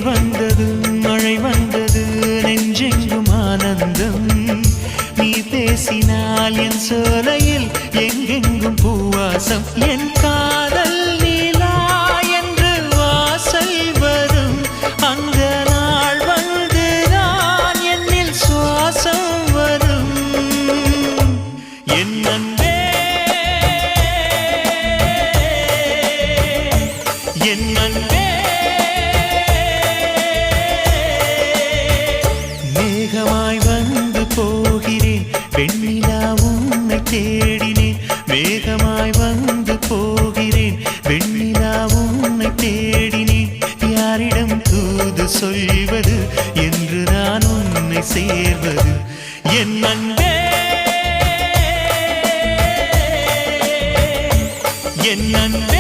வந்தது மழை வந்தது நெஞ்செங்கும் ஆனந்தம் நீ பேசினால் என் சோலையில் எங்கெங்கும் பூவாசம் என் காதல் நீலா என்று வாசல் வரும் அந்த நாள் வந்துதான் என்னில் சுவாசம் வரும் என் அன்பே என் அன்பே மேகமாய் வந்து போகிறேன் வெண்ணிலா உன்னை தேடினேன் மேகமாய் வந்து போகிறேன் வெண்ணிலா உன்னை தேடினேன் யாரிடம் தூது சொல்வது என்று நான் உன்னை சேர்வது என் அன்பே என் அன்பே